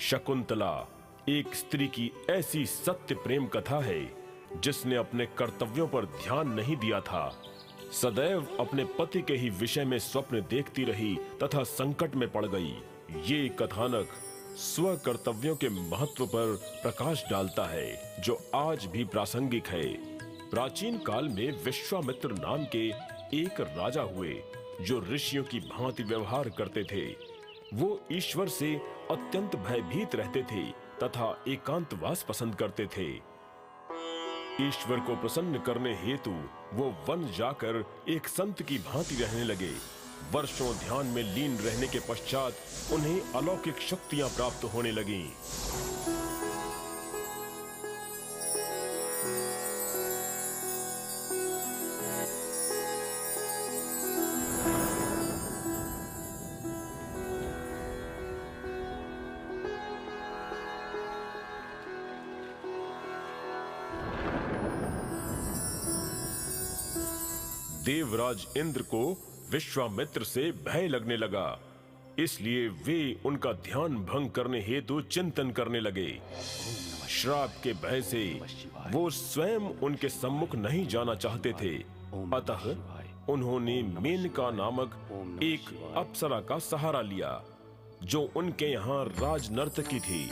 शकुंतला एक स्त्री की ऐसी सत्य प्रेम कथा है जिसने अपने कर्तव्यों पर ध्यान नहीं दिया था। सदैव अपने पति के ही विषय में स्वप्न देखती रही तथा संकट में पड़ गई। ये कथानक स्व कर्तव्यों के महत्व पर प्रकाश डालता है जो आज भी प्रासंगिक है। प्राचीन काल में विश्वामित्र नाम के एक राजा हुए जो ऋषियों की भांति व्यवहार करते थे। वो ईश्वर से अत्यंत भयभीत रहते थे तथा एकांतवास पसंद करते थे। ईश्वर को प्रसन्न करने हेतु वो वन जाकर एक संत की भांति रहने लगे। वर्षों ध्यान में लीन रहने के पश्चात उन्हें अलौकिक शक्तियां प्राप्त होने लगीं। देवराज इंद्र को विश्वामित्र से भय लगने लगा, इसलिए वे उनका ध्यान भंग करने हेतु चिंतन करने लगे। श्राप के भय से वो स्वयं उनके सम्मुख नहीं जाना चाहते थे। अतः उन्होंने मेनका नामक एक अप्सरा का सहारा लिया जो उनके यहाँ राजनर्तकी थी।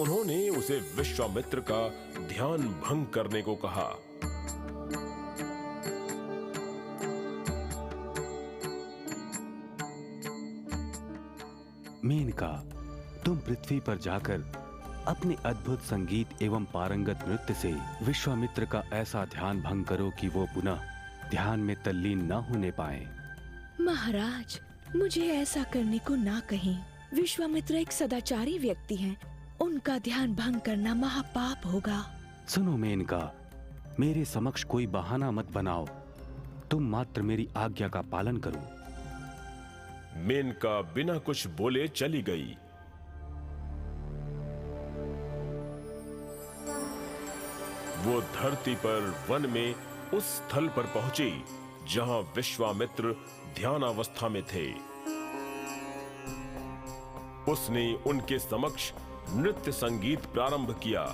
उन्होंने उसे विश्वामित्र का ध्यान भंग करने को कहा। मेनका, तुम पृथ्वी पर जाकर अपने अद्भुत संगीत एवं पारंगत नृत्य से विश्वामित्र का ऐसा ध्यान भंग करो कि वो पुनः ध्यान में तल्लीन न होने पाए। महाराज, मुझे ऐसा करने को ना कहें। विश्वामित्र एक सदाचारी व्यक्ति हैं। उनका ध्यान भंग करना महापाप होगा। सुनो मेनका, मेरे समक्ष कोई बहाना मत बनाओ। तुम मात्र मेरी आज्ञा का पालन करो। मेनका बिना कुछ बोले चली गई। वो धरती पर वन में उस स्थल पर पहुंची जहां विश्वामित्र ध्यानावस्था में थे। उसने उनके समक्ष नृत्य संगीत प्रारंभ किया।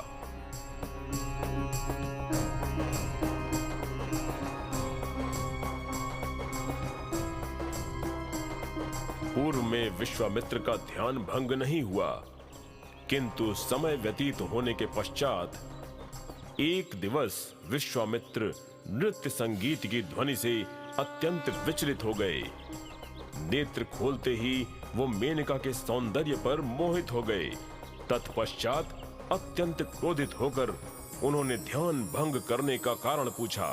पूर्व में विश्वामित्र का ध्यान भंग नहीं हुआ, किंतु समय व्यतीत होने के पश्चात एक दिवस विश्वामित्र नृत्य संगीत की ध्वनि से अत्यंत विचलित हो गए। नेत्र खोलते ही वो मेनका के सौंदर्य पर मोहित हो गए। तत्पश्चात अत्यंत क्रोधित होकर उन्होंने ध्यान भंग करने का कारण पूछा।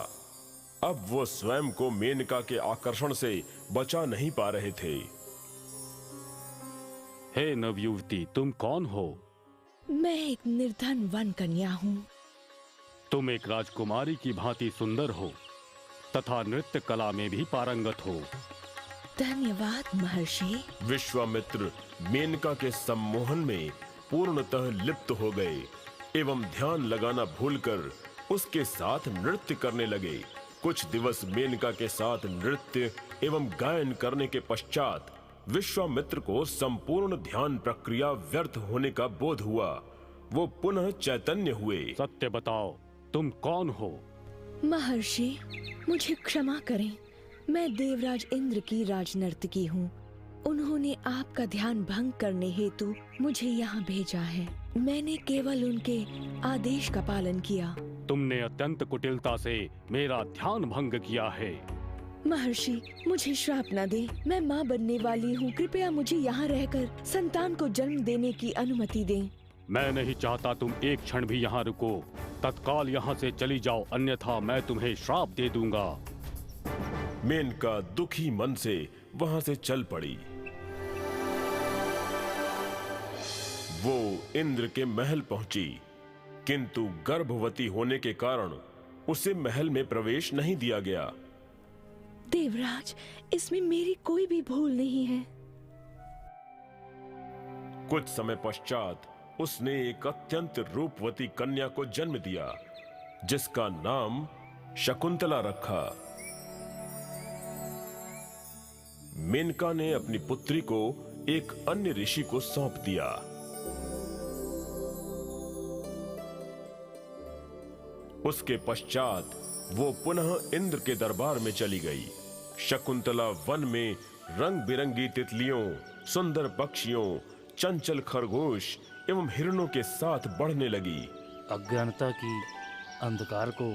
अब वो स्वयं को मेनका के आकर्षण से बचा नहीं पा रहे थे। हे नवयुवती, तुम कौन हो? मैं एक निर्धन वन कन्या हूँ। तुम एक राजकुमारी की भांति सुंदर हो तथा नृत्य कला में भी पारंगत हो। धन्यवाद महर्षि। विश्वामित्र मेनका के सम्मोहन में पूर्णतः लिप्त हो गए एवं ध्यान लगाना भूलकर उसके साथ नृत्य करने लगे। कुछ दिवस मेनका के साथ नृत्य एवं गायन करने के पश्चात विश्वामित्र को संपूर्ण ध्यान प्रक्रिया व्यर्थ होने का बोध हुआ। वो पुनः चैतन्य हुए। सत्य बताओ, तुम कौन हो? महर्षि, मुझे क्षमा करें। मैं देवराज इंद्र की राजनर्तकी हूँ। उन्होंने आपका ध्यान भंग करने हेतु मुझे यहाँ भेजा है। मैंने केवल उनके आदेश का पालन किया। तुमने अत्यंत कुटिलता से मेरा ध्यान भंग किया है। महर्षि, मुझे श्राप न दे। मैं माँ बनने वाली हूँ। कृपया मुझे यहाँ रहकर संतान को जन्म देने की अनुमति दें। मैं नहीं चाहता तुम एक क्षण भी यहाँ रुको। तत्काल यहाँ से चली जाओ, अन्यथा मैं तुम्हें श्राप दे दूंगा। मेनका दुखी मन से वहां से चल पड़ी। वो इंद्र के महल पहुंची, किंतु गर्भवती होने के कारण उसे महल में प्रवेश नहीं दिया गया। देवराज, इसमें मेरी कोई भी भूल नहीं है। कुछ समय पश्चात उसने एक अत्यंत रूपवती कन्या को जन्म दिया, जिसका नाम शकुंतला रखा। मेनका ने अपनी पुत्री को एक अन्य ऋषि को सौंप दिया। उसके पश्चात वो पुनः इंद्र के दरबार में चली गई। शकुंतला वन में रंग बिरंगी तितलियों, सुंदर पक्षियों, चंचल खरगोश एवं हिरणों के साथ बढ़ने लगी। अज्ञानता की अंधकार को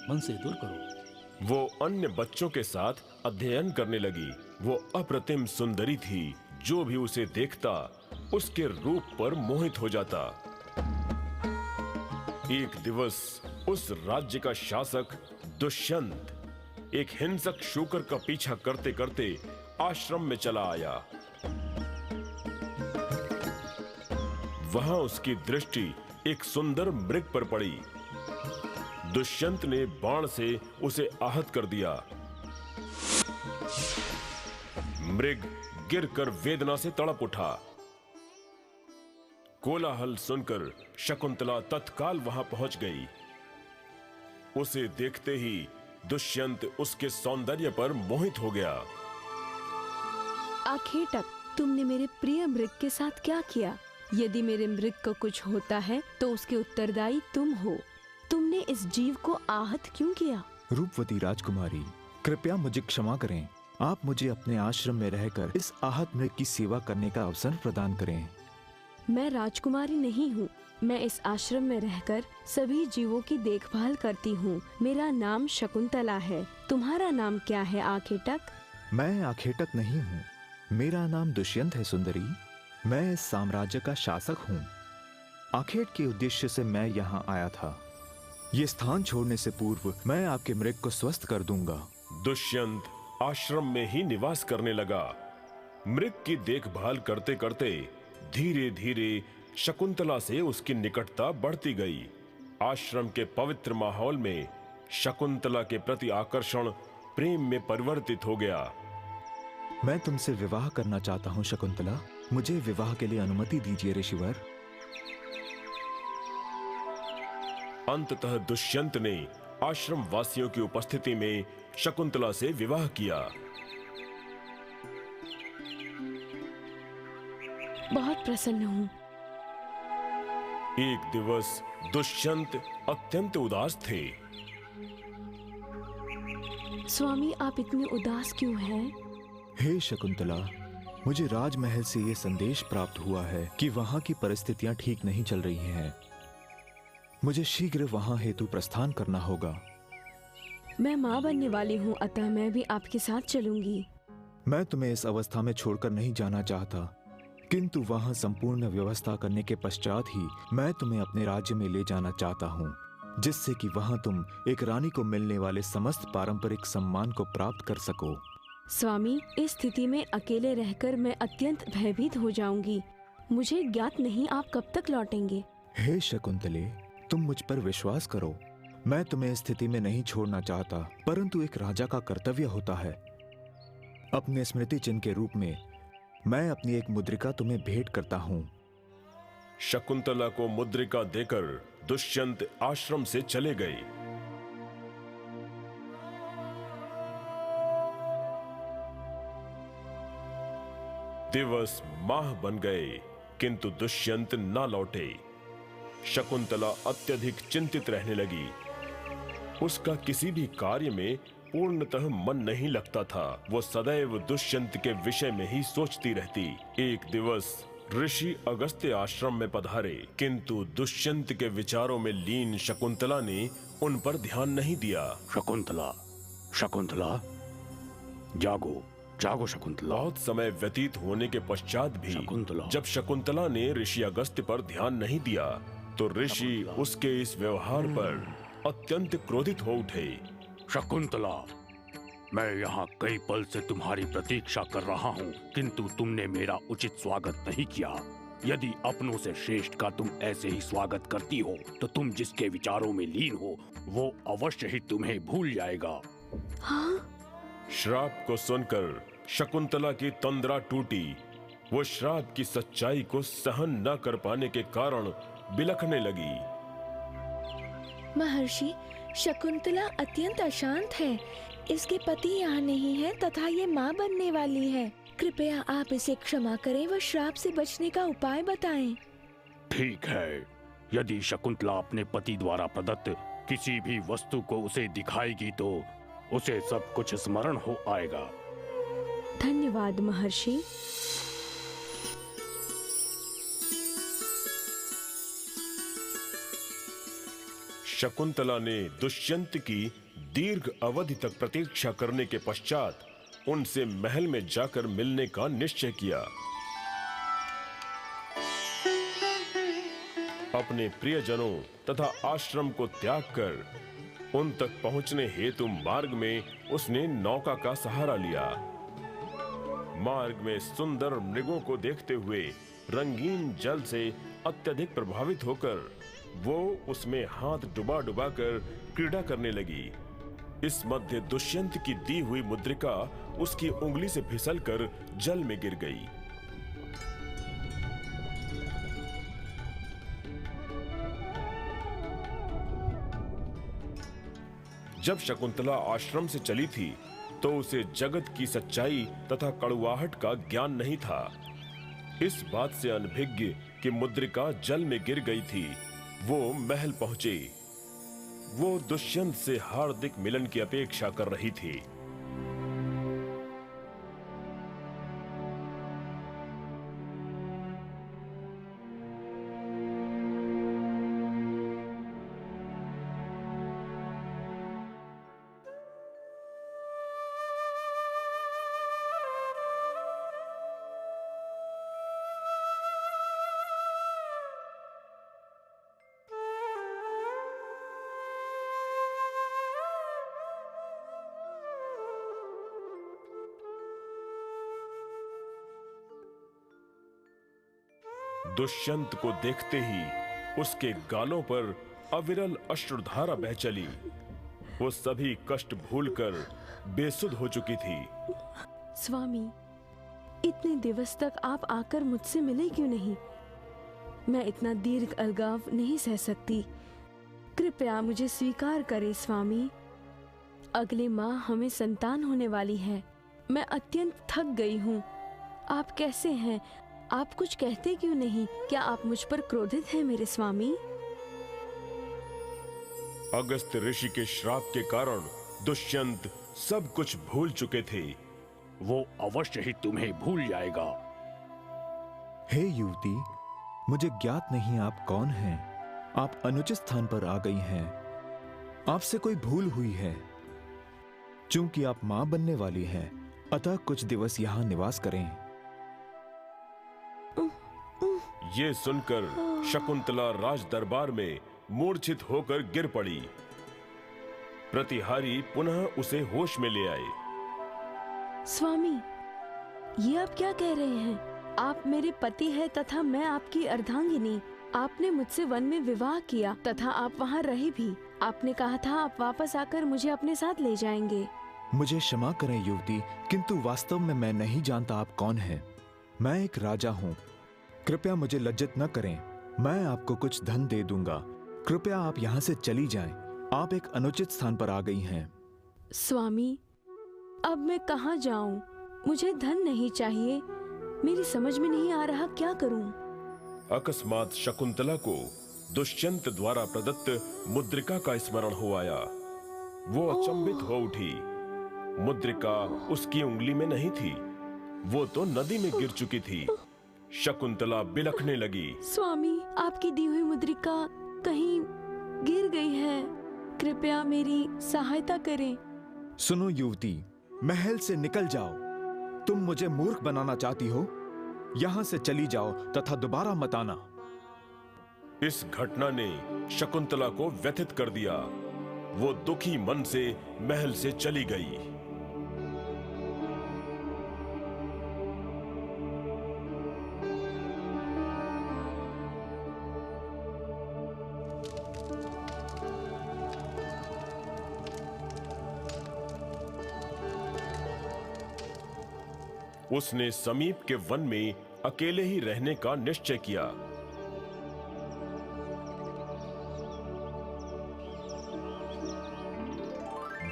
मन से दूर करो। वो अन्य बच्चों के साथ अध्ययन करने लगी। वो अप्रतिम सुंदरी थी। जो भी उसे देखता उसके रूप पर मोहित हो जाता। एक दिवस उस राज्य का शासक दुष्यंत एक हिंसक शूकर का पीछा करते करते आश्रम में चला आया। वहां उसकी दृष्टि एक सुंदर मृग पर पड़ी। दुष्यंत ने बाण से उसे आहत कर दिया। मृग गिरकर वेदना से तड़प उठा। कोलाहल सुनकर शकुंतला तत्काल वहां पहुंच गई। उसे देखते ही दुष्यंत उसके सौंदर्य पर मोहित हो गया। आखेटक, तुमने मेरे प्रिय मृग के साथ क्या किया? यदि मेरे मृग को कुछ होता है तो उसके उत्तरदायी तुम हो। तुमने इस जीव को आहत क्यों किया? रूपवती राजकुमारी, कृपया मुझे क्षमा करें। आप मुझे अपने आश्रम में रहकर इस आहत मृग की सेवा करने का अवसर प्रदान करें। मैं राजकुमारी नहीं हूँ। मैं इस आश्रम में रहकर सभी जीवों की देखभाल करती हूँ। मेरा नाम शकुंतला है। तुम्हारा नाम क्या है आखेटक? मैं आखेटक नहीं हूँ। मेरा नाम दुष्यंत है सुंदरी। मैं इस साम्राज्य का शासक हूँ। आखेट के उद्देश्य से मैं यहाँ आया था। ये स्थान छोड़ने से पूर्व मैं आपके मृग को स्वस्थ कर दूंगा। दुष्यंत आश्रम में ही निवास करने लगा। मृग की देखभाल करते करते धीरे धीरे शकुंतला से उसकी निकटता बढ़ती गई। आश्रम के पवित्र माहौल में शकुंतला के प्रति आकर्षण प्रेम में परिवर्तित हो गया। मैं तुमसे विवाह करना चाहता हूँ शकुंतला। मुझे विवाह के लिए अनुमति दीजिए ऋषिवर। अंततः दुष्यंत ने आश्रम वासियों की उपस्थिति में शकुंतला से विवाह किया। बहुत प्रसन्न हूँ। एक दिवस दुष्यंत अत्यंत उदास थे। स्वामी, आप इतने उदास क्यों हैं? हे शकुंतला, मुझे राजमहल से ये संदेश प्राप्त हुआ है कि वहाँ की परिस्थितियाँ ठीक नहीं चल रही हैं। मुझे शीघ्र वहाँ हेतु प्रस्थान करना होगा। मैं माँ बनने वाली हूँ, अतः मैं भी आपके साथ चलूंगी। मैं तुम्हें इस अवस्था में छोड़कर नहीं जाना चाहता, किंतु वहाँ संपूर्ण व्यवस्था करने के पश्चात ही मैं तुम्हें अपने राज्य में ले जाना चाहता हूँ, जिससे कि वहाँ तुम एक रानी को मिलने वाले समस्त पारंपरिक सम्मान को प्राप्त कर सको। स्वामी, इस स्थिति में अकेले रहकर मैं अत्यंत भयभीत हो जाऊंगी। मुझे ज्ञात नहीं आप कब तक लौटेंगे। हे शकुंतले, तुम मुझ पर विश्वास करो। मैं तुम्हें इस स्थिति में नहीं छोड़ना चाहता, परंतु एक राजा का कर्तव्य होता है। अपने स्मृति चिन्ह के रूप में मैं अपनी एक मुद्रिका तुम्हें भेंट करता हूं। शकुंतला को मुद्रिका देकर दुष्यंत आश्रम से चले गए। दिवस माह बन गए किंतु दुष्यंत न लौटे। शकुंतला अत्यधिक चिंतित रहने लगी। उसका किसी भी कार्य में पूर्णतः मन नहीं लगता था। वो सदैव दुष्यंत के विषय में ही सोचती रहती। एक दिवस ऋषि अगस्त्य आश्रम में पधारे किंतु दुष्यंत के विचारों में लीन शकुंतला ने उन पर ध्यान नहीं दिया। शकुंतला, शकुंतला, जागो, जागो शकुंतला। बहुत समय व्यतीत होने के पश्चात भी शकुंतला। जब शकुंतला ने ऋषि अगस्त्य पर ध्यान नहीं दिया तो ऋषि उसके इस व्यवहार पर अत्यंत क्रोधित हो उठे। शकुंतला, मैं यहाँ कई पल से तुम्हारी प्रतीक्षा कर रहा हूँ, किंतु तुमने मेरा उचित स्वागत नहीं किया। यदि अपनों से श्रेष्ठ का तुम ऐसे ही स्वागत करती हो तो तुम जिसके विचारों में लीन हो वो अवश्य ही तुम्हें भूल जाएगा। हाँ? श्राप को सुनकर शकुंतला की तंद्रा टूटी। वो श्राप की सच्चाई को सहन न कर पाने के कारण बिलखने लगी। महर्षि, शकुंतला अत्यंत अशांत है। इसके पति यहाँ नहीं है तथा ये माँ बनने वाली है। कृपया आप इसे क्षमा करें व श्राप से बचने का उपाय बताएं। ठीक है, यदि शकुंतला अपने पति द्वारा प्रदत्त किसी भी वस्तु को उसे दिखाएगी तो उसे सब कुछ स्मरण हो आएगा। धन्यवाद महर्षि। शकुंतला ने दुष्यंत की दीर्घ अवधि तक प्रतीक्षा करने के पश्चात उनसे महल में जाकर मिलने का निश्चय किया। अपने प्रियजनों तथा आश्रम को त्याग कर उन तक पहुंचने हेतु मार्ग में उसने नौका का सहारा लिया। मार्ग में सुंदर मृगों को देखते हुए रंगीन जल से अत्यधिक प्रभावित होकर वो उसमें हाथ डुबा डुबा कर क्रीड़ा करने लगी। इस मध्य दुष्यंत की दी हुई मुद्रिका उसकी उंगली से फिसलकर जल में गिर गई। जब शकुंतला आश्रम से चली थी तो उसे जगत की सच्चाई तथा कड़वाहट का ज्ञान नहीं था। इस बात से अनभिज्ञ कि मुद्रिका जल में गिर गई थी, वो महल पहुंचे। वो दुष्यंत से हार्दिक मिलन की अपेक्षा कर रही थी। दुष्यंत को देखते ही उसके गालों पर अविरल अश्रुधारा बह चली। वो सभी कष्ट भूलकर बेसुध हो चुकी थी। स्वामी, इतने दिवस तक आप आकर मुझसे मिले क्यों नहीं? मैं इतना दीर्घ अलगाव नहीं सह सकती। कृपया मुझे स्वीकार करें स्वामी। अगले माह हमें संतान होने वाली है। मैं अत्यंत थक गई हूँ। आप कैसे हैं? आप कुछ कहते क्यों नहीं? क्या आप मुझ पर क्रोधित हैं मेरे स्वामी? अगस्त्य ऋषि के श्राप के कारण दुष्यंत सब कुछ भूल चुके थे। वो अवश्य ही तुम्हें भूल जाएगा। हे युवती, मुझे ज्ञात नहीं आप कौन हैं। आप अनुचित स्थान पर आ गई हैं। आपसे कोई भूल हुई है। चूंकि आप मां बनने वाली हैं, अतः कुछ दिवस यहाँ निवास करें। ये सुनकर शकुंतला राज दरबार में मूर्छित होकर गिर पड़ी। प्रतिहारी पुनः उसे होश में ले आए। स्वामी, ये आप क्या कह रहे हैं? आप मेरे पति हैं तथा मैं आपकी अर्धांगिनी। आपने मुझसे वन में विवाह किया तथा आप वहाँ रहे भी। आपने कहा था आप वापस आकर मुझे अपने साथ ले जाएंगे। मुझे क्षमा करें युवती, किंतु वास्तव में मैं नहीं जानता आप कौन हैं। मैं एक राजा हूं। कृपया मुझे लज्जित न करें। मैं आपको कुछ धन दे दूंगा। कृपया आप यहाँ से चली जाएं। आप एक अनुचित स्थान पर आ गई हैं। स्वामी, अब मैं कहाँ जाऊं? मुझे धन नहीं चाहिए। मेरी समझ में नहीं आ रहा क्या करूं। अकस्मात शकुंतला को दुष्यंत द्वारा प्रदत्त मुद्रिका का स्मरण हो आया। वो अचंभित हो उठी। मुद्रिका उसकी उंगली में नहीं थी, वो तो नदी में गिर चुकी थी। शकुंतला बिलखने लगी। स्वामी, आपकी दी हुई मुद्रिका कहीं गिर गई है। कृपया मेरी सहायता करें। सुनो युवती, महल से निकल जाओ। तुम मुझे मूर्ख बनाना चाहती हो? यहाँ से चली जाओ तथा दोबारा मत आना। इस घटना ने शकुंतला को व्यथित कर दिया। वो दुखी मन से महल से चली गई। उसने समीप के वन में अकेले ही रहने का निश्चय किया।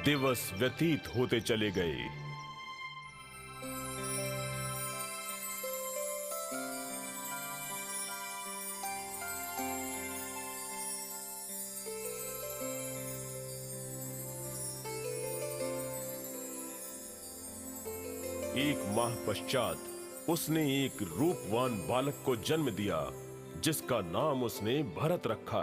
दिवस व्यतीत होते चले गए। एक माह पश्चात उसने एक रूपवान बालक को जन्म दिया, जिसका नाम उसने भरत रखा।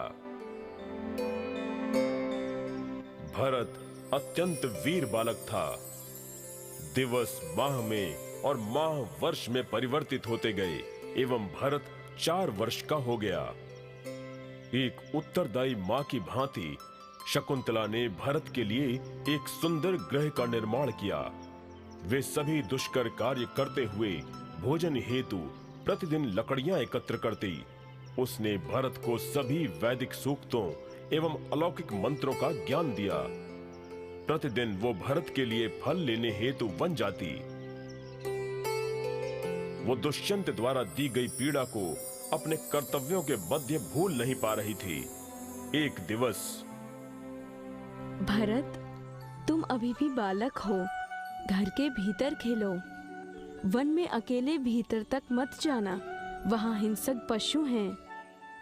भरत अत्यंत वीर बालक था। दिवस माह में और माह वर्ष में परिवर्तित होते गए एवं भरत 4 वर्ष का हो गया। एक उत्तरदायी मां की भांति शकुंतला ने भरत के लिए एक सुंदर गृह का निर्माण किया। वे सभी दुष्कर कार्य करते हुए भोजन हेतु प्रतिदिन लकड़ियां एकत्र करती। उसने भरत को सभी वैदिक सूक्तों एवं अलौकिक मंत्रों का ज्ञान दिया। प्रतिदिन वो भरत के लिए फल लेने हेतु वन जाती। वो दुष्यंत द्वारा दी गई पीड़ा को अपने कर्तव्यों के मध्य भूल नहीं पा रही थी। एक दिवस, भरत, तुम अभी भी बालक हो। घर के भीतर खेलो। वन में अकेले भीतर तक मत जाना। वहाँ हिंसक पशु हैं।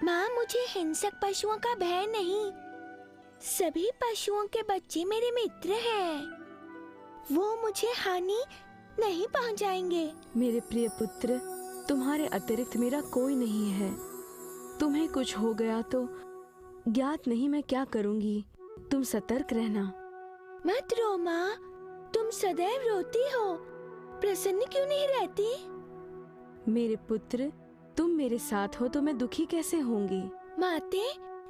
माँ, मुझे हिंसक पशुओं का भय नहीं। सभी पशुओं के बच्चे मेरे मित्र हैं। वो मुझे हानि नहीं पहुँचाएंगे। मेरे प्रिय पुत्र, तुम्हारे अतिरिक्त मेरा कोई नहीं है। तुम्हें कुछ हो गया तो ज्ञात नहीं मैं क्या करूँगी। तुम सतर्क रहना। मत रो माँ, तुम सदैव रोती हो। प्रसन्न क्यों नहीं रहती? मेरे पुत्र, तुम मेरे साथ हो तो मैं दुखी कैसे होंगी? माते,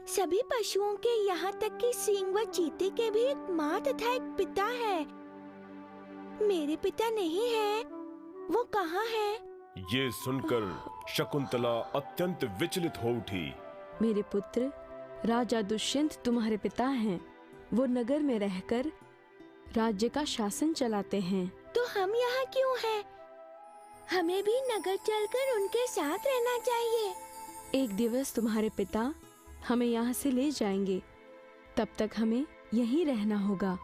सभी पशुओं के यहाँ तक कि सिंह व चीते के भी एक माँ तथा एक पिता है। मेरे पिता नहीं है। वो कहाँ है? ये सुनकर शकुंतला अत्यंत विचलित हो उठी। मेरे पुत्र, राजा दुष्यंत तुम्हारे पिता हैं। वो नगर में रहकर राज्य का शासन चलाते हैं। तो हम यहाँ क्यों हैं? हमें भी नगर चलकर उनके साथ रहना चाहिए। एक दिवस तुम्हारे पिता हमें यहाँ से ले जाएंगे। तब तक हमें यहीं रहना होगा।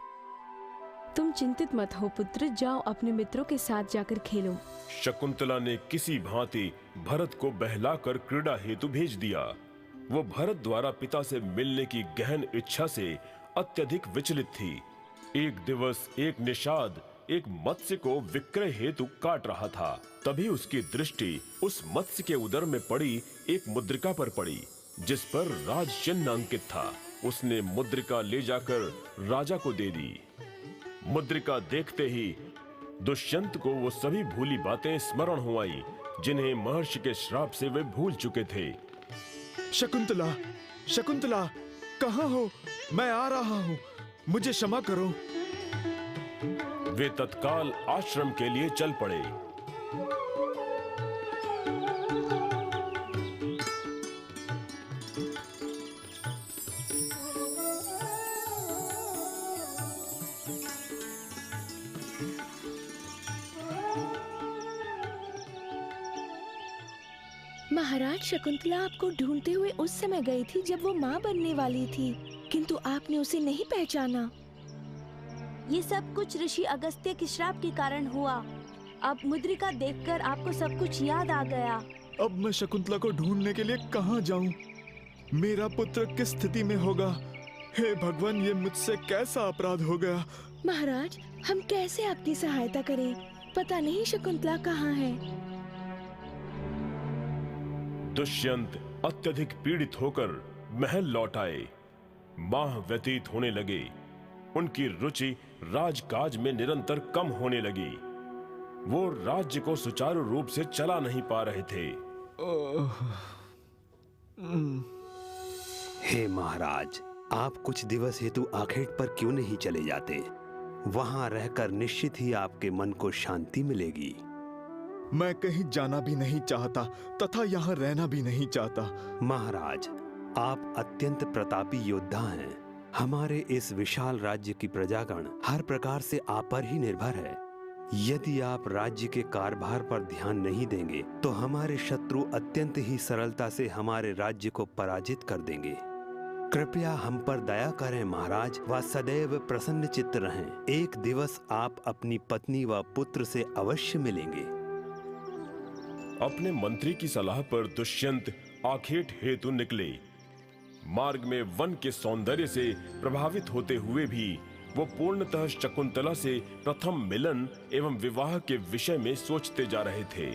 तुम चिंतित मत हो पुत्र, जाओ अपने मित्रों के साथ जाकर खेलो। शकुंतला ने किसी भांति भरत को बहलाकर क्रीड़ा हेतु भेज दिया। वो भरत द्वारा पिता से मिलने की गहन इच्छा से अत्यधिक विचलित थी। एक दिवस एक निषाद एक मत्स्य को विक्रय हेतु काट रहा था। तभी उसकी दृष्टि उस मत्स्य के उदर में पड़ी एक मुद्रिका पर पड़ी, जिस पर राज चिन्ह अंकित था। उसने मुद्रिका ले जाकर राजा को दे दी। मुद्रिका देखते ही दुष्यंत को वो सभी भूली बातें स्मरण हो आई, जिन्हें महर्षि के श्राप से वे भूल चुके थे। शकुंतला, शकुंतला, कहाँ हो? मैं आ रहा हूँ। मुझे क्षमा करो। वे तत्काल आश्रम के लिए चल पड़े। महाराज, शकुंतला आपको ढूंढते हुए उस समय गई थी जब वो माँ बनने वाली थी, किंतु आपने उसे नहीं पहचाना। ये सब कुछ ऋषि अगस्त्य के श्राप के कारण हुआ। अब मुद्रिका देखकर आपको सब कुछ याद आ गया। अब मैं शकुंतला को ढूंढने के लिए कहाँ जाऊं? मेरा पुत्र किस स्थिति में होगा? हे भगवान, ये मुझसे कैसा अपराध हो गया? महाराज, हम कैसे आपकी सहायता करें? पता नहीं शकुंतला कहाँ है। दुष्यंत अत्यधिक पीड़ित होकर महल लौट आए। माह व्यतीत होने लगे। उनकी रुचि राजकाज में निरंतर कम होने लगी। वो राज्य को सुचारू रूप से चला नहीं पा रहे थे। हे महाराज, आप कुछ दिवस हेतु आखेट पर क्यों नहीं चले जाते? वहां रहकर निश्चित ही आपके मन को शांति मिलेगी। मैं कहीं जाना भी नहीं चाहता तथा यहाँ रहना भी नहीं चाहता। महाराज, आप अत्यंत प्रतापी योद्धा हैं। हमारे इस विशाल राज्य की प्रजागण हर प्रकार से आप पर ही निर्भर है। यदि आप राज्य के कारभार पर ध्यान नहीं देंगे तो हमारे शत्रु अत्यंत ही सरलता से हमारे राज्य को पराजित कर देंगे। कृपया हम पर दया करें महाराज, व सदैव प्रसन्न चित्त रहें। एक दिवस आप अपनी पत्नी व पुत्र से अवश्य मिलेंगे। अपने मंत्री की सलाह पर दुष्यंत आखेट हेतु निकले। मार्ग में वन के सौंदर्य से प्रभावित होते हुए भी वो पूर्णतः शकुंतला से प्रथम मिलन एवं विवाह के विषय में सोचते जा रहे थे।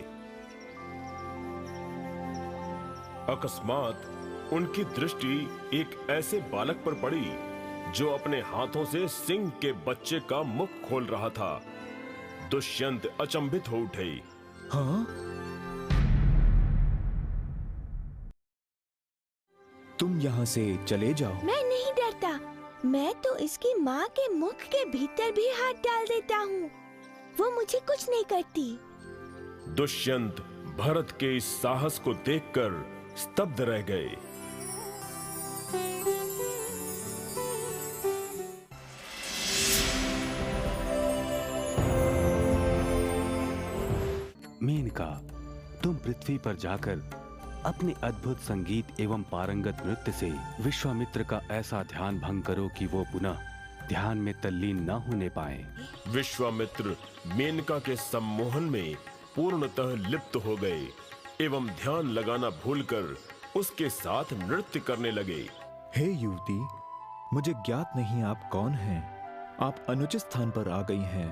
अकस्मात उनकी दृष्टि एक ऐसे बालक पर पड़ी जो अपने हाथों से सिंह के बच्चे का मुख खोल रहा था। दुष्यंत अचंभित हो उठे। हाँ? तुम यहाँ से चले जाओ। मैं नहीं डरता। मैं तो इसकी माँ के मुख के भीतर भी हाथ डाल देता हूँ। वो मुझे कुछ नहीं करती। दुष्यंत भरत के इस साहस को देखकर स्तब्ध रह गए। मेनका, तुम पृथ्वी पर जाकर अपने अद्भुत संगीत एवं पारंगत नृत्य से विश्वामित्र का ऐसा ध्यान भंग करो कि वो पुनः ध्यान में तल्लीन न होने पाए। विश्वामित्र मेनका के सम्मोहन में पूर्णतः लिप्त हो गए एवं ध्यान लगाना भूलकर उसके साथ नृत्य करने लगे। हे युवती, मुझे ज्ञात नहीं आप कौन हैं। आप अनुचित स्थान पर आ गई हैं।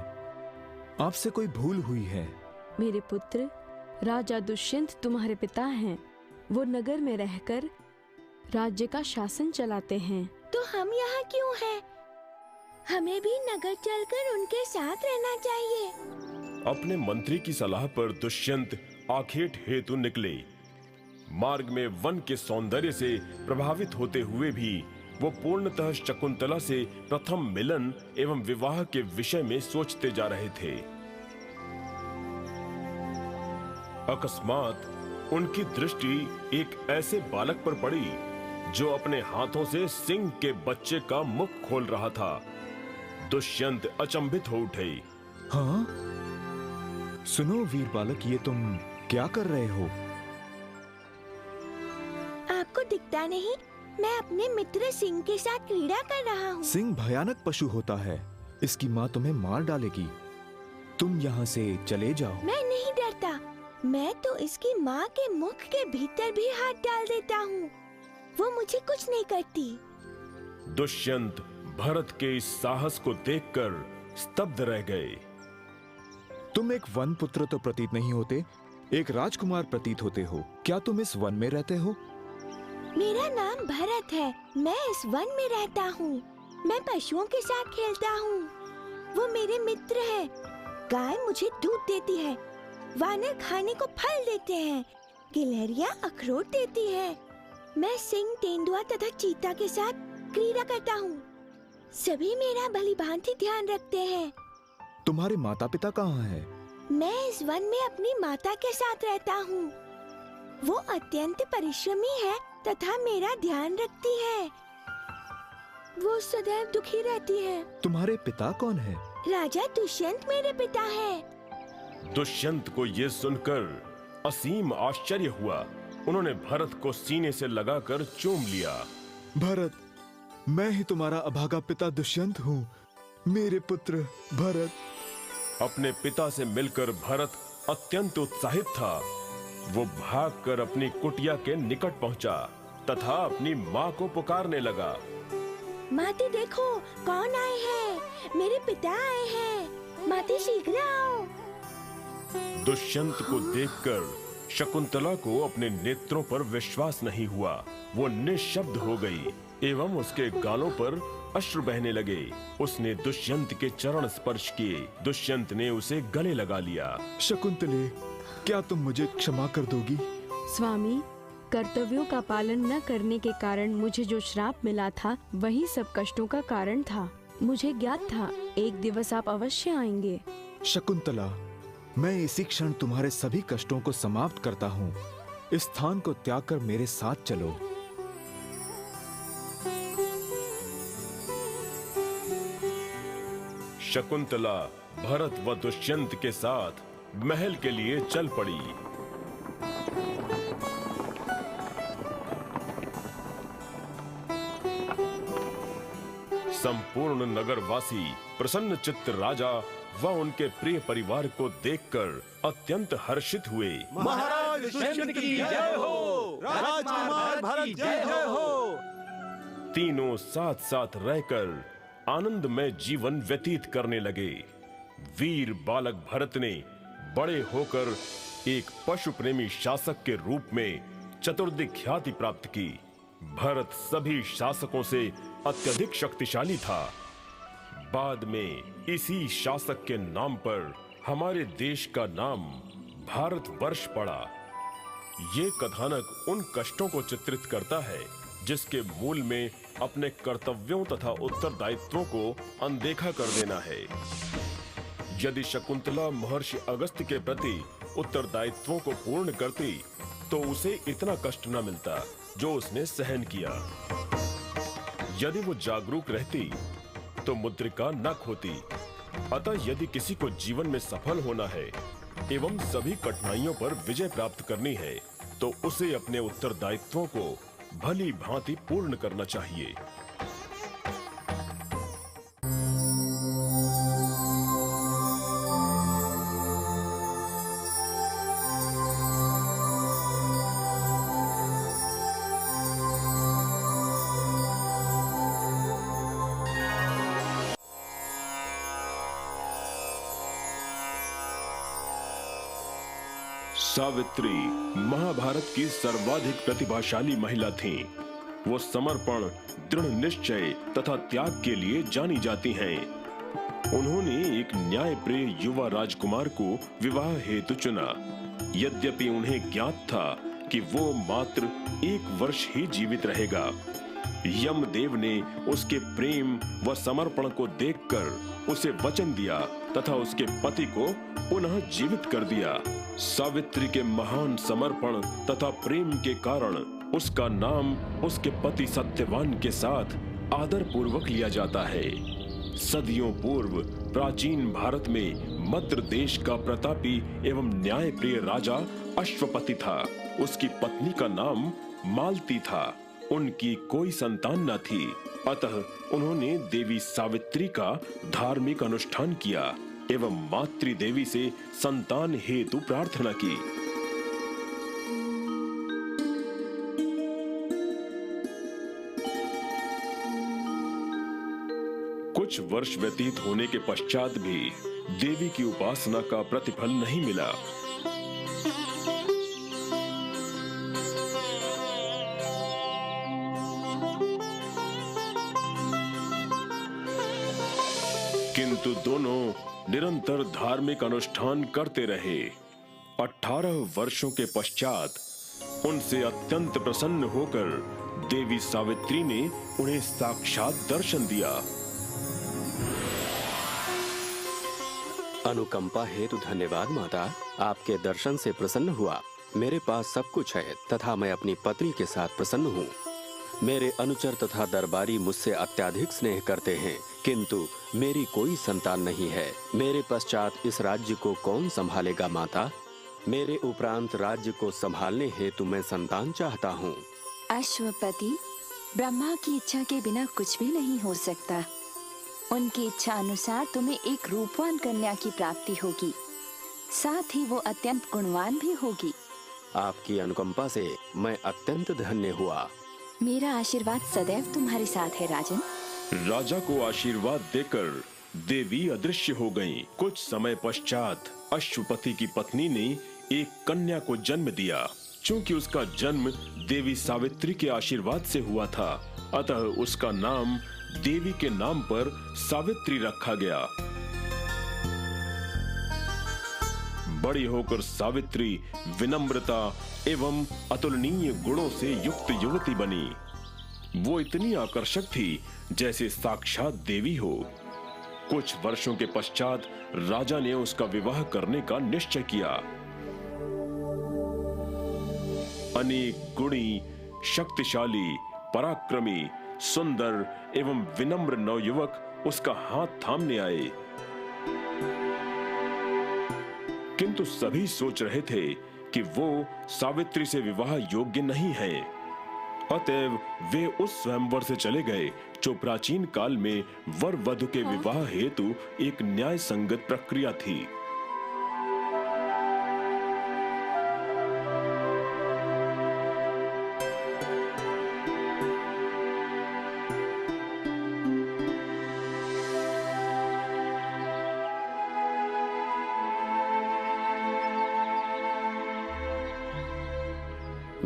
आपसे कोई भूल हुई है। मेरे पुत्र, राजा दुष्यंत तुम्हारे पिता हैं। वो नगर में रहकर राज्य का शासन चलाते हैं। तो हम यहाँ क्यों हैं? हमें भी नगर चलकर उनके साथ रहना चाहिए। अपने मंत्री की सलाह पर दुष्यंत आखेट हेतु निकले। मार्ग में वन के सौंदर्य से प्रभावित होते हुए भी वो पूर्णतः शकुंतला से प्रथम मिलन एवं विवाह के विषय में सोचते जा रहे थे। अकस्मात उनकी दृष्टि एक ऐसे बालक पर पड़ी जो अपने हाथों से सिंह के बच्चे का मुख खोल रहा था। दुष्यंत अचंभित हो उठे। हाँ? सुनो वीर बालक, ये तुम क्या कर रहे हो? आपको दिखता नहीं? मैं अपने मित्र सिंह के साथ क्रीड़ा कर रहा हूँ। सिंह भयानक पशु होता है। इसकी माँ तुम्हें मार डालेगी। तुम यहाँ से चले जाओ। मैं नहीं डरता। मैं तो इसकी माँ के मुख के भीतर भी हाथ डाल देता हूँ। वो मुझे कुछ नहीं करती। दुष्यंत भरत के इस साहस को देखकर स्तब्ध रह गए। तुम एक वन पुत्र तो प्रतीत नहीं होते, एक राजकुमार प्रतीत होते हो। क्या तुम इस वन में रहते हो? मेरा नाम भरत है। मैं इस वन में रहता हूँ। मैं पशुओं के साथ खेलता हूँ। वो मेरे मित्र हैं। गाय मुझे दूध देती है। वानर खाने को फल देते हैं। गिलहरियाँ अखरोट देती है। मैं सिंह, तेंदुआ तथा चीता के साथ क्रीड़ा करता हूँ। सभी मेरा भलीभांति ध्यान रखते हैं। तुम्हारे माता पिता कहाँ हैं? मैं इस वन में अपनी माता के साथ रहता हूँ। वो अत्यंत परिश्रमी है तथा मेरा ध्यान रखती है। वो सदैव दुखी रहती है। तुम्हारे पिता कौन है? राजा दुष्यंत मेरे पिता है। दुष्यंत को यह सुनकर असीम आश्चर्य हुआ। उन्होंने भरत को सीने से लगाकर चूम लिया। भरत, मैं ही तुम्हारा अभागा पिता दुष्यंत हूँ। मेरे पुत्र भरत। अपने पिता से मिलकर भरत अत्यंत उत्साहित था। वो भागकर अपनी कुटिया के निकट पहुंचा तथा अपनी माँ को पुकारने लगा। माती देखो, कौन आए हैं? मेरे पिता आए हैं। माती शीघ्र आओ। दुष्यंत को देखकर शकुंतला को अपने नेत्रों पर विश्वास नहीं हुआ। वो निःशब्द हो गई एवं उसके गालों पर अश्रु बहने लगे। उसने दुष्यंत के चरण स्पर्श किए। दुष्यंत ने उसे गले लगा लिया। शकुंतले, क्या तुम मुझे क्षमा कर दोगी? स्वामी, कर्तव्यों का पालन न करने के कारण मुझे जो श्राप मिला था वही सब कष्टों का कारण था। मुझे ज्ञात था एक दिवस आप अवश्य आएंगे। शकुंतला, मैं इसी क्षण तुम्हारे सभी कष्टों को समाप्त करता हूँ। इस स्थान को त्याग कर मेरे साथ चलो। शकुंतला भरत व दुष्यंत के साथ महल के लिए चल पड़ी। संपूर्ण नगरवासी प्रसन्न चित्त राजा व उनके प्रिय परिवार को देखकर अत्यंत हर्षित हुए। महाराज दुष्यंत की जय हो, राजकुमार भरत जय हो। तीनों साथ साथ रहकर आनंदमय जीवन व्यतीत करने लगे। वीर बालक भरत ने बड़े होकर एक पशु प्रेमी शासक के रूप में चतुर्दिक ख्याति प्राप्त की। भरत सभी शासकों से अत्यधिक शक्तिशाली था। बाद में इसी शासक के नाम पर हमारे देश का नाम भारतवर्ष पड़ा। ये कथानक उन कष्टों को चित्रित करता है जिसके मूल में अपने कर्तव्यों तथा उत्तरदायित्वों को अनदेखा कर देना है। यदि शकुंतला महर्षि अगस्त्य के प्रति उत्तरदायित्वों को पूर्ण करती तो उसे इतना कष्ट न मिलता जो उसने सहन किया। यदि वो जागरूक रहती तो मुद्रिका न खोती। अतः यदि किसी को जीवन में सफल होना है एवं सभी कठिनाइयों पर विजय प्राप्त करनी है तो उसे अपने उत्तरदायित्वों को भली भांति पूर्ण करना चाहिए। सावित्री महाभारत की सर्वाधिक प्रतिभाशाली महिला थीं। वो समर्पण, दृढ़ निश्चय तथा त्याग के लिए जानी जाती हैं। उन्होंने एक न्यायप्रिय युवा राजकुमार को विवाह हेतु चुना। यद्यपि उन्हें ज्ञात था कि वो मात्र 1 वर्ष ही जीवित रहेगा। यमदेव ने उसके प्रेम व समर्पण को देखकर उसे वचन दिया तथा उसके पति को पुनः जीवित कर दिया। सावित्री के महान समर्पण तथा प्रेम के कारण उसका नाम उसके पति सत्यवान के साथ आदर पूर्वक लिया जाता है। सदियों पूर्व प्राचीन भारत में मद्र देश का प्रतापी एवं न्यायप्रिय राजा अश्वपति था। उसकी पत्नी का नाम मालती था। उनकी कोई संतान न थी, अतः उन्होंने देवी सावित्री का धार्मिक अनुष्ठान किया एवं मातृ देवी से संतान हेतु प्रार्थना की। कुछ वर्ष व्यतीत होने के पश्चात भी देवी की उपासना का प्रतिफल नहीं मिला। किंतु दोनों निरंतर धार्मिक अनुष्ठान करते रहे। 18 वर्षों के पश्चात उनसे अत्यंत प्रसन्न होकर देवी सावित्री ने उन्हें साक्षात दर्शन दिया। अनुकंपा हेतु धन्यवाद माता। आपके दर्शन से प्रसन्न हुआ। मेरे पास सब कुछ है तथा मैं अपनी पत्नी के साथ प्रसन्न हूँ। मेरे अनुचर तथा दरबारी मुझसे अत्यधिक स्नेह करते हैं, किंतु मेरी कोई संतान नहीं है। मेरे पश्चात इस राज्य को कौन संभालेगा माता? मेरे उपरांत राज्य को संभालने हेतु मैं संतान चाहता हूँ। अश्वपति, ब्रह्मा की इच्छा के बिना कुछ भी नहीं हो सकता। उनकी इच्छा अनुसार तुम्हें एक रूपवान कन्या की प्राप्ति होगी, साथ ही वो अत्यंत गुणवान भी होगी। आपकी अनुकंपा से मैं अत्यंत धन्य हुआ। मेरा आशीर्वाद सदैव तुम्हारे साथ है राजन। राजा को आशीर्वाद देकर देवी अदृश्य हो गईं। कुछ समय पश्चात अश्वपति की पत्नी ने एक कन्या को जन्म दिया। चूंकि उसका जन्म देवी सावित्री के आशीर्वाद से हुआ था, अतः उसका नाम देवी के नाम पर सावित्री रखा गया। बड़ी होकर सावित्री विनम्रता एवं अतुलनीय गुणों से युक्त युवती बनी। वो इतनी आकर्षक थी जैसे साक्षात देवी हो। कुछ वर्षों के पश्चात राजा ने उसका विवाह करने का निश्चय किया। अनेक गुणी, शक्तिशाली, पराक्रमी, सुंदर एवं विनम्र नवयुवक उसका हाथ थामने आए, किंतु सभी सोच रहे थे कि वो सावित्री से विवाह योग्य नहीं है। अतएव वे उस स्वयंवर से चले गए जो प्राचीन काल में वर वधु के विवाह हेतु एक न्याय संगत प्रक्रिया थी।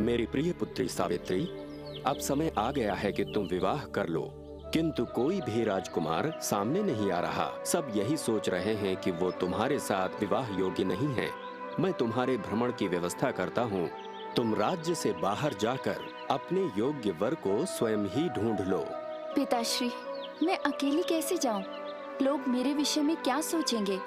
मेरी प्रिय पुत्री सावित्री, अब समय आ गया है कि तुम विवाह कर लो, किंतु कोई भी राजकुमार सामने नहीं आ रहा। सब यही सोच रहे हैं कि वो तुम्हारे साथ विवाह योग्य नहीं है। मैं तुम्हारे भ्रमण की व्यवस्था करता हूँ। तुम राज्य से बाहर जाकर अपने योग्य वर को स्वयं ही ढूंढ लो। पिताश्री, मैं अकेली कैसे जाऊं? लोग मेरे विषय में क्या सोचेंगे?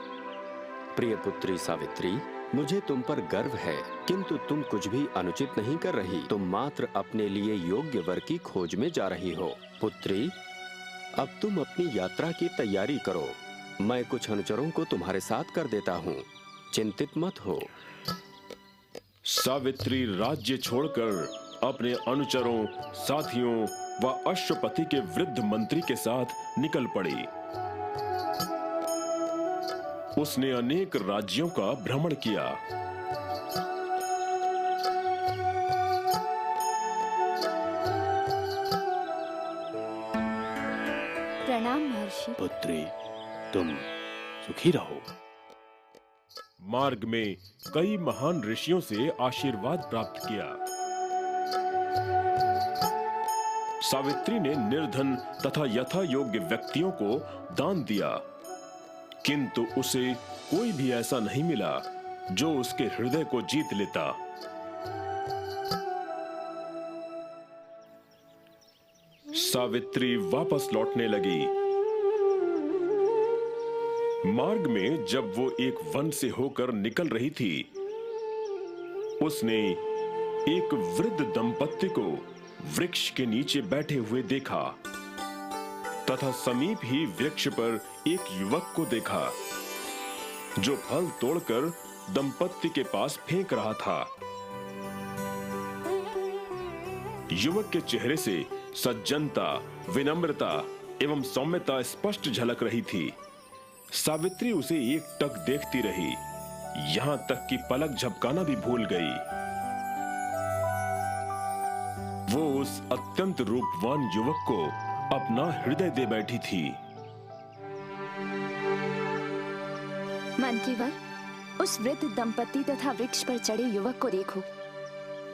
प्रिय पुत्री सावित्री, मुझे तुम पर गर्व है, किंतु तुम कुछ भी अनुचित नहीं कर रही। तुम मात्र अपने लिए योग्य वर की खोज में जा रही हो। पुत्री, अब तुम अपनी यात्रा की तैयारी करो। मैं कुछ अनुचरों को तुम्हारे साथ कर देता हूँ, चिंतित मत हो। सावित्री राज्य छोड़कर अपने अनुचरों, साथियों व अश्वपति के वृद्ध मंत्री के साथ निकल पड़ी। उसने अनेक राज्यों का भ्रमण किया। प्रणाम महर्षि। पुत्री, तुम सुखी रहो। मार्ग में कई महान ऋषियों से आशीर्वाद प्राप्त किया। सावित्री ने निर्धन तथा यथा योग्य व्यक्तियों को दान दिया, किंतु उसे कोई भी ऐसा नहीं मिला जो उसके हृदय को जीत लेता। सावित्री वापस लौटने लगी। मार्ग में जब वो एक वन से होकर निकल रही थी, उसने एक वृद्ध दंपत्ति को वृक्ष के नीचे बैठे हुए देखा तथा समीप ही वृक्ष पर एक युवक को देखा जो फल तोड़कर दंपत्ति के पास फेंक रहा था। युवक के चेहरे से सज्जनता, विनम्रता एवं सौम्यता स्पष्ट झलक रही थी। सावित्री उसे एकटक देखती रही, यहां तक कि पलक झपकाना भी भूल गई। वो उस अत्यंत रूपवान युवक को अपना हृदय दे बैठी थी। मंत्रीवर, उस वृद्ध दंपति तथा वृक्ष पर चढ़े युवक को देखो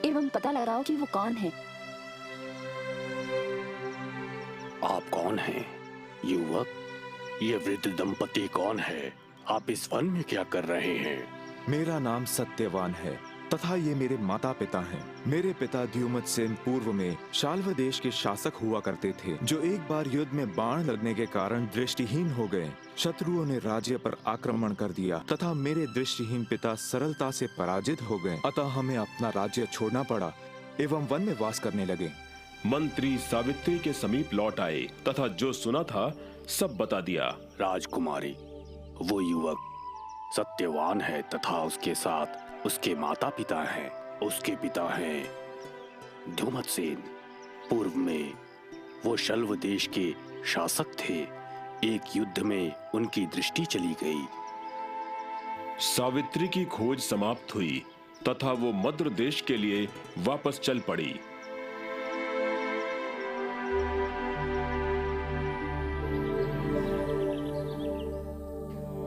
एवं पता लगाओ कि वो कौन है। आप कौन हैं, युवक? ये वृद्ध दंपति कौन है? आप इस वन में क्या कर रहे हैं? मेरा नाम सत्यवान है तथा ये मेरे माता पिता हैं। मेरे पिता द्युमत सेन पूर्व में शाल्व देश के शासक हुआ करते थे, जो एक बार युद्ध में बाण लगने के कारण दृष्टिहीन हो गए। शत्रुओं ने राज्य पर आक्रमण कर दिया तथा मेरे दृष्टिहीन पिता सरलता से पराजित हो गए। अतः हमें अपना राज्य छोड़ना पड़ा एवं वन में वास करने लगे। मंत्री सावित्री के समीप लौट आए तथा जो सुना था सब बता दिया। राजकुमारी, वो युवक सत्यवान है तथा उसके साथ उसके माता पिता हैं। उसके पिता हैं ध्युमतसेन। पूर्व में वो शल्व देश के शासक थे। एक युद्ध में उनकी दृष्टि चली गई। सावित्री की खोज समाप्त हुई तथा वो मद्र देश के लिए वापस चल पड़ी।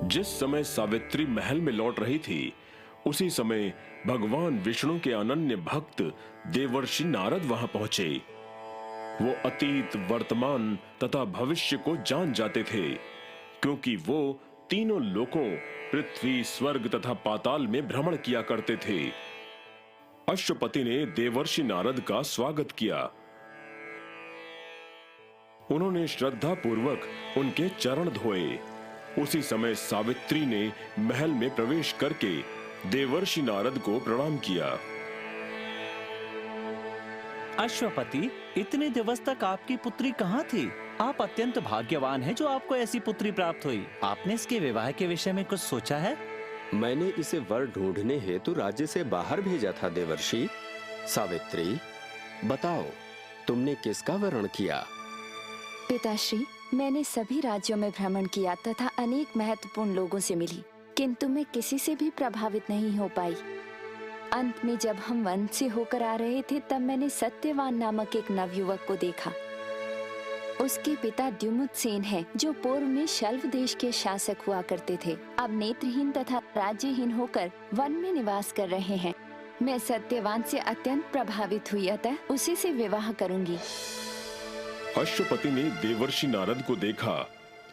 जिस समय सावित्री महल में लौट रही थी, उसी समय भगवान विष्णु के अनन्य भक्त देवर्षि नारद वहां पहुंचे। वो अतीत, वर्तमान तथा भविष्य को जान जाते थे, क्योंकि वो तीनों लोकों पृथ्वी, स्वर्ग तथा पाताल में भ्रमण किया करते थे। अश्वपति ने देवर्षि नारद का स्वागत किया। उन्होंने श्रद्धा पूर्वक उनके चरण धोए। उसी समय सावित्री ने महल में प्रवेश करके देवर्षि नारद को प्रणाम किया। अश्वपति, इतने दिवस तक आपकी पुत्री कहाँ थी? आप अत्यंत भाग्यवान हैं जो आपको ऐसी पुत्री प्राप्त हुई। आपने इसके विवाह के विषय में कुछ सोचा है? मैंने इसे वर ढूंढने हेतु राज्य से बाहर भेजा था देवर्षि। सावित्री, बताओ तुमने किसका वरण किया? पिताश्री, मैंने सभी राज्यों में भ्रमण किया तथा अनेक महत्वपूर्ण लोगों से मिली, किंतु मैं किसी से भी प्रभावित नहीं हो पाई। अंत में जब हम वन से होकर आ रहे थे, तब मैंने सत्यवान नामक एक नवयुवक को देखा। उसके पिता द्युमतसेन हैं, जो पूर्व में शल्व देश के शासक हुआ करते थे। अब नेत्रहीन तथा राज्यहीन होकर वन में निवास कर रहे हैं। मैं सत्यवान से अत्यंत प्रभावित हुई, अतः उसी से विवाह करूंगी। अश्वपति ने देवर्षि नारद को देखा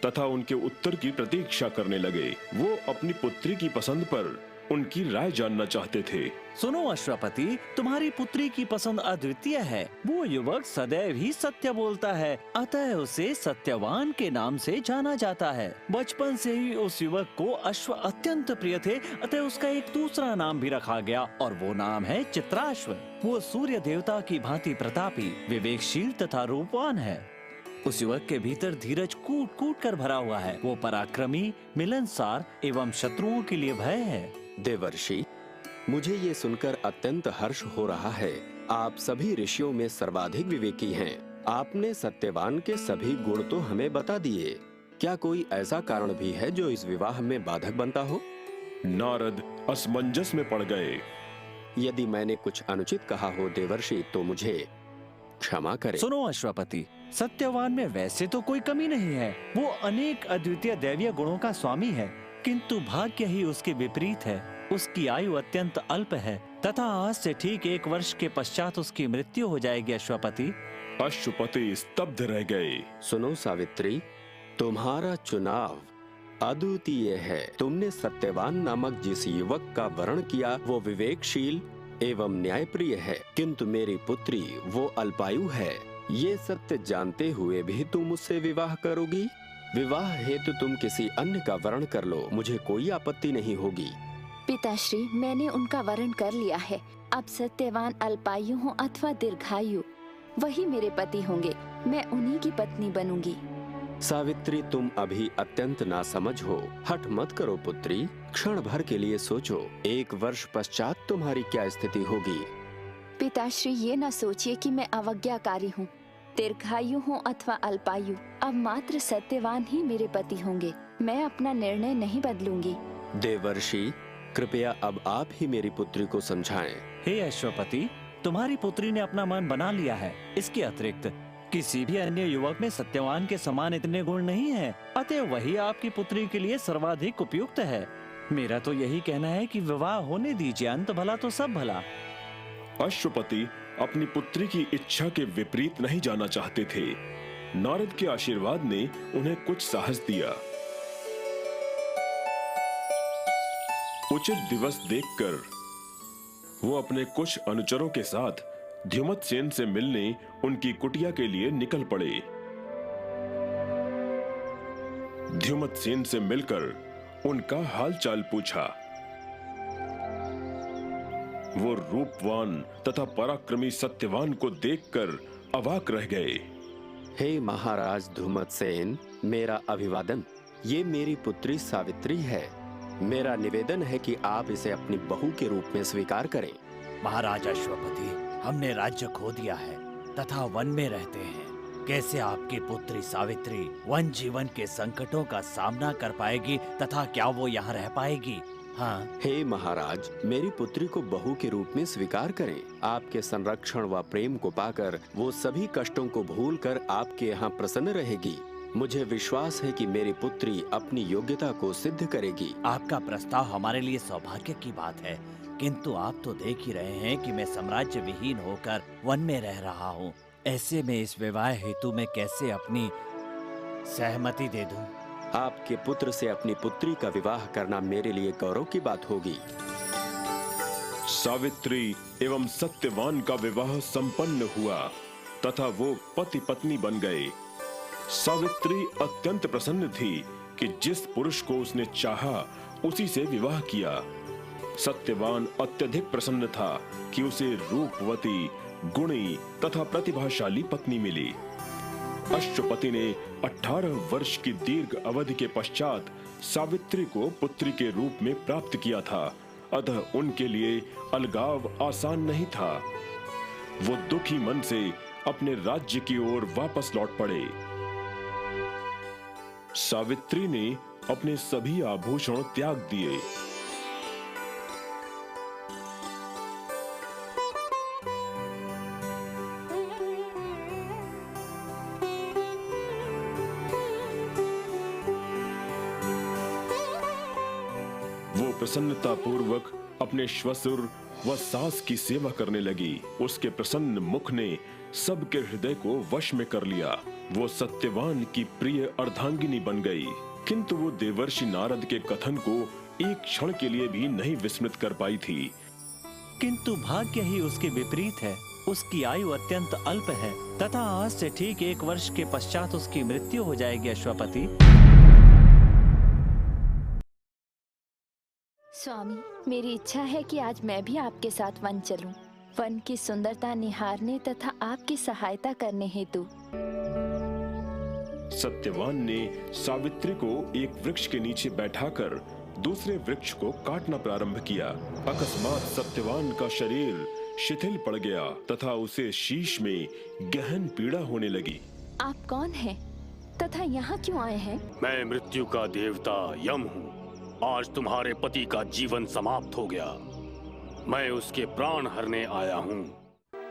तथा उनके उत्तर की प्रतीक्षा करने लगे। वो अपनी पुत्री की पसंद पर उनकी राय जानना चाहते थे। सुनो अश्वपति, तुम्हारी पुत्री की पसंद अद्वितीय है। वो युवक सदैव ही सत्य बोलता है, अतः उसे सत्यवान के नाम से जाना जाता है। बचपन से ही उस युवक को अश्व अत्यंत प्रिय थे, अतः उसका एक दूसरा नाम भी रखा गया और वो नाम है चित्राश्व। वो सूर्य देवता की भांति प्रतापी, विवेकशील तथा रूपवान है। उस युवक के भीतर धीरज कूट कूट कर भरा हुआ है। वो पराक्रमी, मिलनसार एवं शत्रुओं के लिए भय है। देवर्षि, मुझे ये सुनकर अत्यंत हर्ष हो रहा है। आप सभी ऋषियों में सर्वाधिक विवेकी हैं। आपने सत्यवान के सभी गुण तो हमें बता दिए। क्या कोई ऐसा कारण भी है जो इस विवाह में बाधक बनता हो? नारद असमंजस में पड़ गए। यदि मैंने कुछ अनुचित कहा हो देवर्षि, तो मुझे क्षमा करें। सुनो अश्वपति, सत्यवान में वैसे तो कोई कमी नहीं है। वो अनेक अद्वितीय दैवीय गुणों का स्वामी है, किंतु भाग्य ही उसके विपरीत है। उसकी आयु अत्यंत अल्प है तथा आज से ठीक 1 वर्ष के पश्चात उसकी मृत्यु हो जाएगी। अश्वपति अश्वपति स्तब्ध रह गए। सुनो सावित्री, तुम्हारा चुनाव अद्वितीय है। तुमने सत्यवान नामक जिस युवक का वर्ण किया, वो विवेकशील एवं न्यायप्रिय है, किंतु मेरी पुत्री वो अल्पायु है। ये सत्य जानते हुए भी तुम उससे विवाह करोगी? विवाह हेतु तुम किसी अन्य का वर्ण कर लो, मुझे कोई आपत्ति नहीं होगी। पिताश्री, मैंने उनका वर्ण कर लिया है। अब सत्यवान अल्पायु हो अथवा दीर्घायु, वही मेरे पति होंगे। मैं उन्हीं की पत्नी बनूंगी। सावित्री, तुम अभी अत्यंत नासमझ हो। हठ मत करो पुत्री, क्षण भर के लिए सोचो। 1 वर्ष पश्चात तुम्हारी क्या स्थिति होगी? पिताश्री, ये न सोचिए कि मैं अवज्ञाकारी हूँ। दीर्घायु हूँ अथवा अल्पायु, अब मात्र सत्यवान ही मेरे पति होंगे। मैं अपना निर्णय नहीं बदलूंगी। देवर्षि, कृपया अब आप ही मेरी पुत्री को समझाएं। हे अश्वपति, तुम्हारी पुत्री ने अपना मन बना लिया है। इसके अतिरिक्त किसी भी अन्य युवक में सत्यवान के समान इतने गुण नहीं है, अतः वही आपकी पुत्री के लिए सर्वाधिक उपयुक्त है। मेरा तो यही कहना है कि विवाह होने दीजिए, अंत भला तो सब भला। अश्वपति अपनी पुत्री की इच्छा के विपरीत नहीं जाना चाहते थे। नारद के आशीर्वाद ने उन्हें कुछ साहस दिया। उचित दिवस देखकर वो अपने कुछ अनुचरों के साथ ध्युमतसेन से मिलने उनकी कुटिया के लिए निकल पड़े। ध्युमतसेन से मिलकर उनका हालचाल पूछा। वो रूपवान तथा पराक्रमी सत्यवान को देखकर अवाक रह गए। हे महाराज ध्युमतसेन, मेरा अभिवादन। ये मेरी पुत्री सावित्री है। मेरा निवेदन है कि आप इसे अपनी बहू के रूप में स्वीकार करें। महाराज अश्वपति, हमने राज्य खो दिया है तथा वन में रहते हैं। कैसे आपकी पुत्री सावित्री वन जीवन के संकटों का सामना कर पाएगी तथा क्या वो यहाँ रह पाएगी? हाँ। हे महाराज, मेरी पुत्री को बहू के रूप में स्वीकार करें। आपके संरक्षण व प्रेम को पाकर वो सभी कष्टों को भूलकर आपके यहाँ प्रसन्न रहेगी। मुझे विश्वास है कि मेरी पुत्री अपनी योग्यता को सिद्ध करेगी। आपका प्रस्ताव हमारे लिए सौभाग्य की बात है, किंतु आप तो देख ही रहे हैं कि मैं साम्राज्य विहीन होकर वन में रह रहा हूँ। ऐसे में इस विवाह हेतु मैं कैसे अपनी सहमति दे दूं? आपके पुत्र से अपनी पुत्री का विवाह करना मेरे लिए गौरव की बात होगी। सावित्री एवं सत्यवान का विवाह संपन्न हुआ तथा वो पति पत्नी बन गए। सावित्री अत्यंत प्रसन्न थी कि जिस पुरुष को उसने चाहा उसी से विवाह किया। सत्यवान अत्यधिक प्रसन्न था कि उसे रूपवती, गुणी तथा प्रतिभाशाली पत्नी मिली। अश्वपति ने 18 वर्ष की दीर्घ अवधि के पश्चात सावित्री को पुत्री के रूप में प्राप्त किया था, अतः उनके लिए अलगाव आसान नहीं था। वो दुखी मन से अपने राज्य की ओर वापस लौट पड़े। सावित्री ने अपने सभी आभूषण त्याग दिए। वो प्रसन्नता पूर्वक अपने श्वशुर व सास की सेवा करने लगी। उसके प्रसन्न मुख ने सबके हृदय को वश में कर लिया। वो सत्यवान की प्रिय अर्धांगिनी बन गई, किंतु वो देवर्षि नारद के कथन को एक क्षण के लिए भी नहीं विस्मृत कर पाई थी। किंतु भाग्य ही उसके विपरीत है। उसकी आयु अत्यंत अल्प है तथा आज से ठीक 1 वर्ष के पश्चात उसकी मृत्यु हो जाएगी। अश्वपति, स्वामी, मेरी इच्छा है कि आज मैं भी आपके साथ वन चलूं, वन की सुंदरता निहारने तथा आपकी सहायता करने हेतु। सत्यवान ने सावित्री को एक वृक्ष के नीचे बैठाकर दूसरे वृक्ष को काटना प्रारंभ किया। अकस्मात सत्यवान का शरीर शिथिल पड़ गया तथा उसे शीश में गहन पीड़ा होने लगी। आप कौन हैं तथा यहाँ क्यों आए हैं? मैं मृत्यु का देवता यम हूँ। आज तुम्हारे पति का जीवन समाप्त हो गया। मैं उसके प्राण हरने आया हूँ।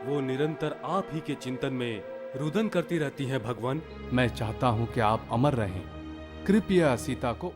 वो निरंतर आप ही के चिंतन में रुदन करती रहती है भगवान। मैं चाहता हूँ कि आप अमर रहें। कृपया सीता को